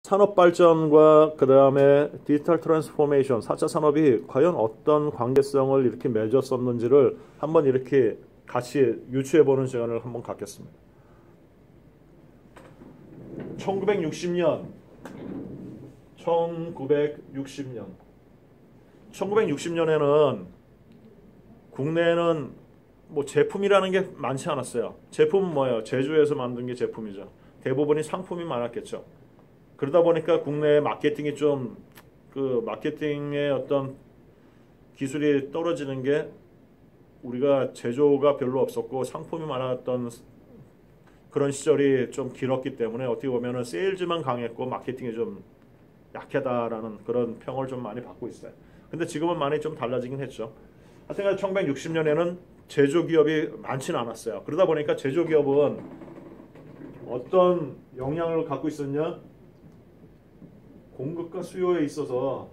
산업 발전과 그 다음에 디지털 트랜스포메이션, 4차 산업이 과연 어떤 관계성을 이렇게 맺었었는지를 한번 이렇게 같이 유추해보는 시간을 한번 갖겠습니다. 1960년 1960년에는 국내에는 뭐 제품이라는 게 많지 않았어요. 제품은 뭐예요? 제조해서 만든 게 제품이죠. 대부분이 상품이 많았겠죠. 그러다 보니까 국내 마케팅이 좀 그 마케팅의 어떤 기술이 떨어지는 게 우리가 제조가 별로 없었고 상품이 많았던 그런 시절이 좀 길었기 때문에 어떻게 보면은 세일즈만 강했고 마케팅이 좀 약하다라는 그런 평을 좀 많이 받고 있어요. 근데 지금은 많이 좀 달라지긴 했죠. 하여튼 1960년에는 제조기업이 많지는 않았어요. 그러다 보니까 제조기업은 어떤 영향을 갖고 있었냐? 공급과 수요에 있어서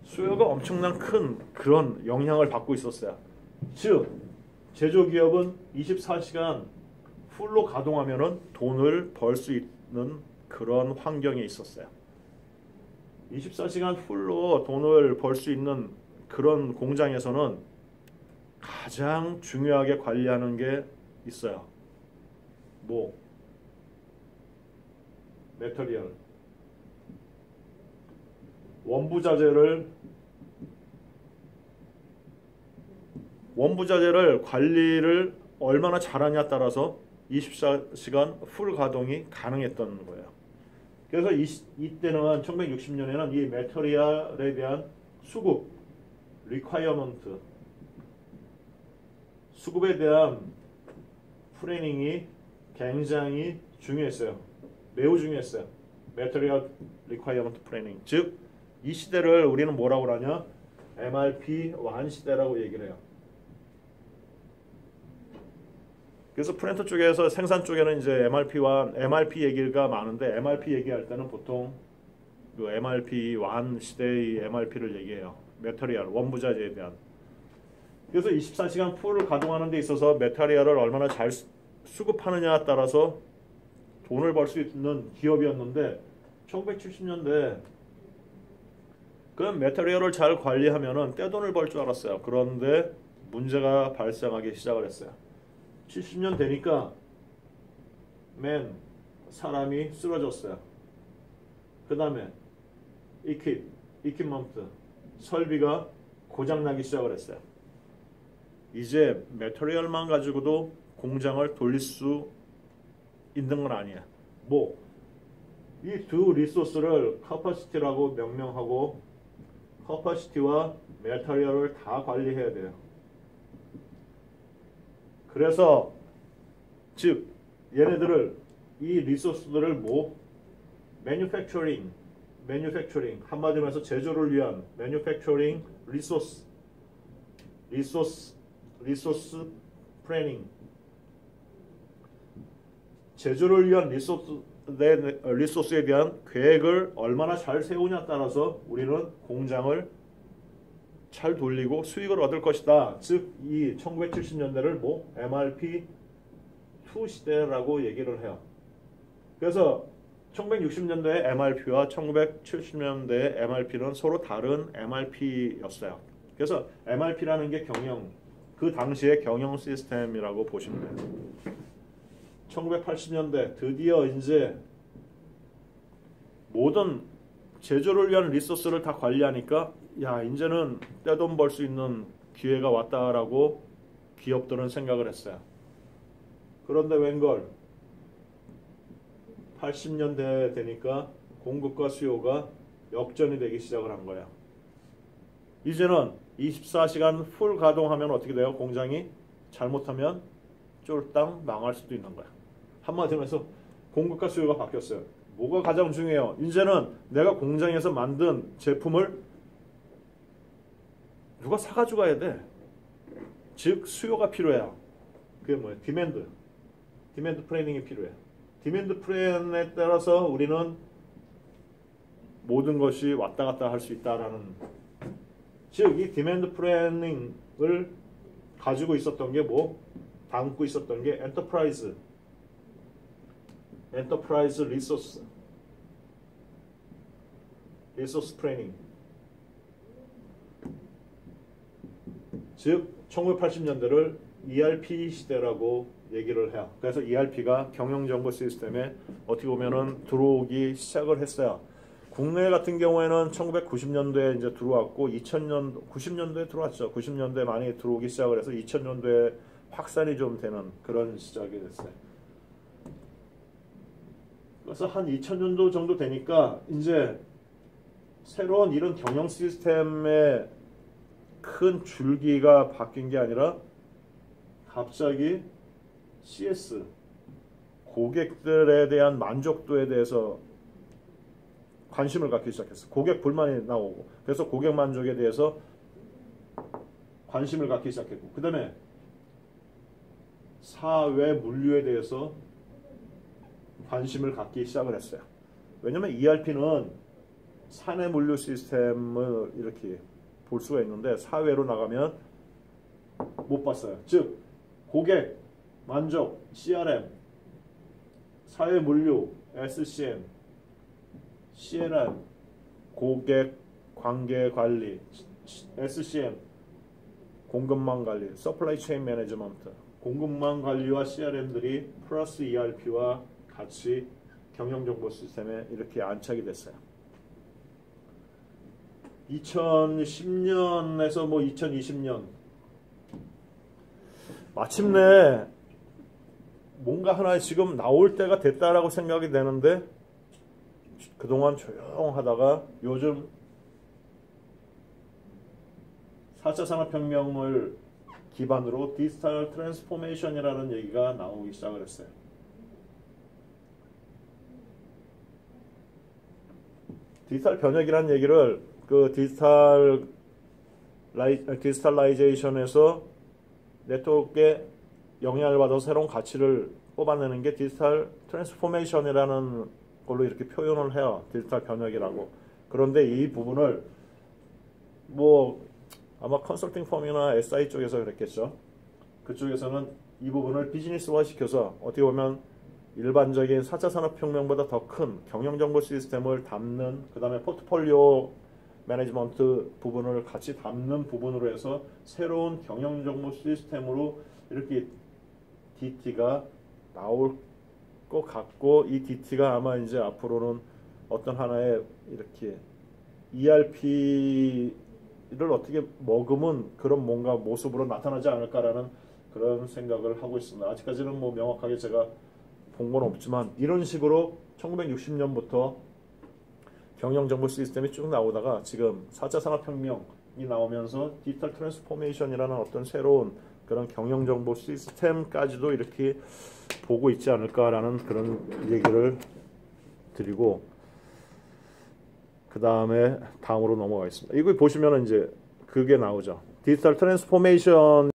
수요가 엄청난 큰 그런 영향을 받고 있었어요. 즉 제조기업은 24시간 풀로 가동하면은 돈을 벌 수 있는 그런 환경에 있었어요. 24시간 풀로 돈을 벌 수 있는 그런 공장에서는 가장 중요하게 관리하는 게 있어요. 뭐? 매터리얼. 원부자재를 관리를 얼마나 잘하냐에 따라서 24시간 풀 가동이 가능했던 거예요. 그래서 이때는 1960년에는 이 매터리얼에 대한 수급, 리콰이어먼트, 수급에 대한 플래닝이 굉장히 중요했어요. 매우 중요했어요. 매터리얼 리콰이어먼트 플래닝. 즉 이 시대를 우리는 뭐라고 하냐? MRP 완 시대라고 얘기를 해요. 그래서 프린터 쪽에서 생산 쪽에는 이제 MRP 얘기가 많은데 MRP 얘기할 때는 보통 그 MRP 완 시대의 MRP를 얘기해요. 매터리얼, 원부자재에 대한. 그래서 24시간 풀을 가동하는 데 있어서 매터리얼을 얼마나 잘 수급하느냐에 따라서 돈을 벌 수 있는 기업이었는데 1970년대 그 매터리얼을 잘 관리하면은 떼돈을 벌 줄 알았어요. 그런데 문제가 발생하기 시작을 했어요. 70년 되니까 사람이 쓰러졌어요. 그 다음에 이퀴먼트 설비가 고장나기 시작을 했어요. 이제 매터리얼만 가지고도 공장을 돌릴 수 있는 건 아니야. 뭐 이 두 리소스를 카파시티라고 명명하고 카파시티와 매터리얼을 다 관리해야 돼요. 그래서 즉 얘네들을 이 리소스들을 뭐 매뉴팩처링 한마디로 해서 제조를 위한 매뉴팩처링 리소스 플래닝 제조를 위한 리소스에 대한 계획을 얼마나 잘 세우냐에 따라서 우리는 공장을 잘 돌리고 수익을 얻을 것이다. 즉 이 1970년대를 뭐 MRP2 시대라고 얘기를 해요. 그래서 1960년대의 MRP와 1970년대의 MRP는 서로 다른 MRP였어요. 그래서 MRP라는 게 그 당시의 경영 시스템이라고 보시면 돼요. 1980년대 드디어 이제 모든 제조를 위한 리소스를 다 관리하니까 야 이제는 떼돈 벌 수 있는 기회가 왔다라고 기업들은 생각을 했어요. 그런데 웬걸 80년대 되니까 공급과 수요가 역전이 되기 시작을 한 거야. 이제는 24시간 풀 가동하면 어떻게 돼요? 공장이 잘못하면 쫄딱 망할 수도 있는 거야. 한마디로 해서 공급과 수요가 바뀌었어요. 뭐가 가장 중요해요? 이제는 내가 공장에서 만든 제품을 누가 사가지고 가야 돼. 즉 수요가 필요해요. 그게 뭐예요? 디맨드 플래닝이 필요해. 디맨드 플랜에 따라서 우리는 모든 것이 왔다 갔다 할 수 있다라는, 즉 이 디맨드 플래닝을 가지고 있었던 게 뭐? 담고 있었던 게 엔터프라이즈 리소스, 리소스 플래닝. 즉 1980년대를 ERP 시대라고 얘기를 해요. 그래서 ERP가 경영정보 시스템에 어떻게 보면은 들어오기 시작을 했어요. 국내 같은 경우에는 1990년도에 이제 들어왔고 2000년 90년도에 들어왔죠. 90년도에 많이 들어오기 시작을 해서 2000년도에 확산이 좀 되는 그런 시작이 됐어요. 그래서 한 2000년도 정도 되니까 이제 새로운 이런 경영 시스템의 큰 줄기가 바뀐 게 아니라 갑자기 CS, 고객들에 대한 만족도에 대해서 관심을 갖기 시작했어. 고객 불만이 나오고, 그래서 고객 만족에 대해서 관심을 갖기 시작했고, 그 다음에 사회 물류에 대해서 관심을 갖기 시작을 했어요. 왜냐면 ERP는 사내 물류 시스템을 이렇게 볼 수가 있는데 사회로 나가면 못 봤어요. 즉 고객 만족, CRM, 사회 물류, SCM, CRM, 고객 관계 관리, SCM, 공급망 관리, 서플라이 체인 매니지먼트, 공급망 관리와 CRM들이 플러스 ERP와 같이 경영정보 시스템에 이렇게 안착이 됐어요. 2010년에서 뭐 2020년 마침내 뭔가 하나 지금 나올 때가 됐다라고 생각이 되는데 그동안 조용하다가 요즘 4차 산업혁명을 기반으로 디지털 트랜스포메이션이라는 얘기가 나오기 시작을 했어요. 디지털 변혁이라는 얘기를 그 디지털라이제이션에서 네트워크에 영향을 받아서 새로운 가치를 뽑아내는 게 디지털 트랜스포메이션이라는 걸로 이렇게 표현을 해요. 디지털 변혁이라고. 그런데 이 부분을 뭐 아마 컨설팅 펌이나 SI 쪽에서 그랬겠죠. 그쪽에서는 이 부분을 비즈니스화 시켜서 어떻게 보면 일반적인 4차 산업혁명보다 더 큰 경영정보 시스템을 담는, 그 다음에 포트폴리오 매니지먼트 부분을 같이 담는 부분으로 해서 새로운 경영정보 시스템으로 이렇게 DT가 나올 것 같고, 이 DT가 아마 이제 앞으로는 어떤 하나의 이렇게 ERP를 어떻게 머금은 그런 뭔가 모습으로 나타나지 않을까라는 그런 생각을 하고 있습니다. 아직까지는 뭐 명확하게 제가 본 건 없지만 이런 식으로 1960년부터 경영정보 시스템이 쭉 나오다가 지금 4차 산업혁명이 나오면서 디지털 트랜스포메이션이라는 어떤 새로운 그런 경영정보 시스템까지도 이렇게 보고 있지 않을까라는 그런 얘기를 드리고, 그 다음에 다음으로 넘어가겠습니다. 이거 보시면 이제 그게 나오죠. 디지털 트랜스포메이션